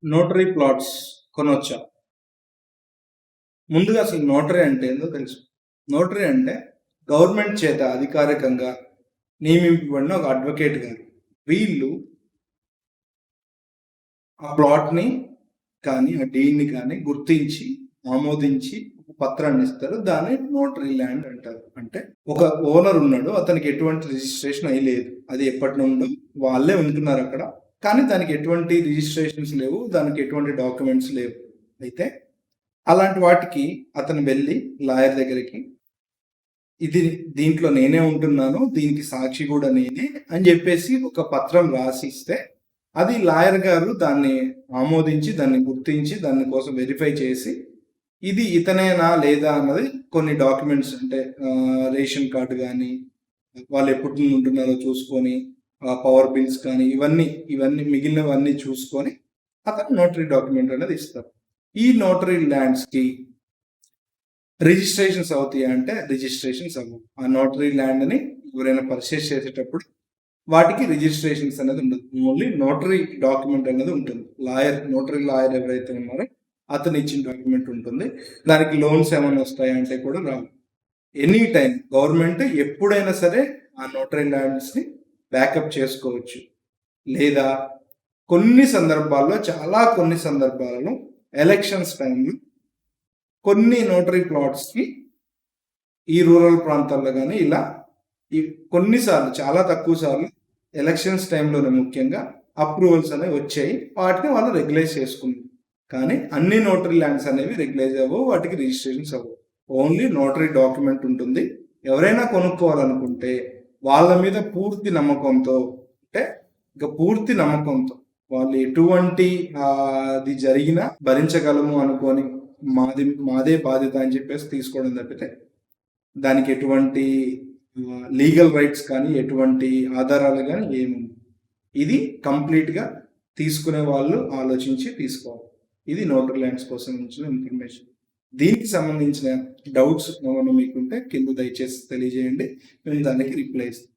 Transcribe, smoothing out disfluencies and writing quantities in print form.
Notary plots కొనొచ్చా? ముందుగా అసలు notary అంటే ఏందో తెలుసు. నోటరీ అంటే గవర్నమెంట్ చేత అధికారికంగా నియమింపబడిన ఒక అడ్వకేట్ గారు. వీళ్ళు ఆ ప్లాట్‌ని కానీ, ఆ డీడ్‌ని కానీ గుర్తించి, ఆమోదించి ఒక పత్రాన్ని ఇస్తారు. దాన్ని నోటరీ ల్యాండ్ అంటారు. అంటే ఒక ఓనర్ ఉన్నాడు. అతనికి ఎటువంటి రిజిస్ట్రేషన్ అయ్యలేదు. అది ఎప్పటి నుండో వాళ్ళే ఉంటున్నారు అక్కడ. కానీ దానికి ఎటువంటి రిజిస్ట్రేషన్స్ లేవు. దానికి ఎటువంటి డాక్యుమెంట్స్ లేవు. అయితే అలాంటి వాటికి అతను వెళ్ళి లాయర్ దగ్గరికి ఇది దీంట్లో నేనే ఉంటున్నాను, దీనికి సాక్షి కూడా నేనే అని చెప్పేసి ఒక పత్రం రాసి ఇస్తే అది లాయర్ గారు దాన్ని ఆమోదించి, దాన్ని గుర్తించి, దాని కోసం వెరిఫై చేసి ఇది ఇతనేనా లేదా అన్నది కొన్ని డాక్యుమెంట్స్ అంటే రేషన్ కార్డు కానీ వాళ్ళు ఎప్పటి నుండి ఉంటున్నారో చూసుకొని పవర్ బిల్స్ కానీ ఇవన్నీ మిగిలినవన్నీ చూసుకొని అతను నోటరీ డాక్యుమెంట్ అనేది ఇస్తారు. ఈ నోటరీ ల్యాండ్స్కి రిజిస్ట్రేషన్స్ అవుతాయి అంటే రిజిస్ట్రేషన్స్ అవ్వవు. ఆ నోటరీ ల్యాండ్ని ఎవరైనా పర్చేస్ చేసేటప్పుడు వాటికి రిజిస్ట్రేషన్స్ అనేది ఉండదు. ఓన్లీ నోటరీ డాక్యుమెంట్ అనేది ఉంటుంది. నోటరీ లాయర్ ఎవరైతే ఉన్నారో అతను ఇచ్చిన డాక్యుమెంట్ ఉంటుంది. దానికి లోన్స్ ఏమైనా వస్తాయంటే కూడా రావు. ఎనీ టైం గవర్నమెంట్ ఎప్పుడైనా సరే ఆ నోటరీ ల్యాండ్స్ని బ్యాకప్ చేసుకోవచ్చు. లేదా కొన్ని సందర్భాలలో ఎలక్షన్స్ టైంలో కొన్ని నోటరీ ప్లాట్స్కి ఈ రూరల్ ప్రాంతాల్లో కానీ ఇలా కొన్నిసార్లు చాలా తక్కువ సార్లు ఎలక్షన్స్ టైంలోనే ముఖ్యంగా అప్రూవల్స్ అనేవి వచ్చాయి. వాటిని వాళ్ళు రెగ్యులైజ్ చేసుకున్నారు. కానీ అన్ని నోటరీ ల్యాండ్స్ అనేవి రెగ్యులైజ్ అవ్వవు, వాటికి రిజిస్ట్రేషన్స్ అవ్వవు. ఓన్లీ నోటరీ డాక్యుమెంట్ ఉంటుంది. ఎవరైనా కొనుక్కోవాలనుకుంటే వాళ్ళ మీద పూర్తి నమ్మకంతో వాళ్ళు ఎటువంటి అది జరిగినా భరించగలము అనుకొని మాదే బాధ్యత అని చెప్పేసి తీసుకోవడం తప్పితే దానికి ఎటువంటి లీగల్ రైట్స్ కానీ ఎటువంటి ఆధారాలు కానీ ఏమి ఇది కంప్లీట్గా తీసుకునే వాళ్ళు ఆలోచించి తీసుకోవాలి. ఇది నోటరీ ల్యాండ్స్ కోసం ఇచ్చిన ఇన్ఫర్మేషన్. దీనికి సంబంధించిన డౌట్స్ ఏమైనా మీకుంటే కింద దయచేసి తెలియజేయండి. మేము దానికి రిప్లై ఇస్తాం.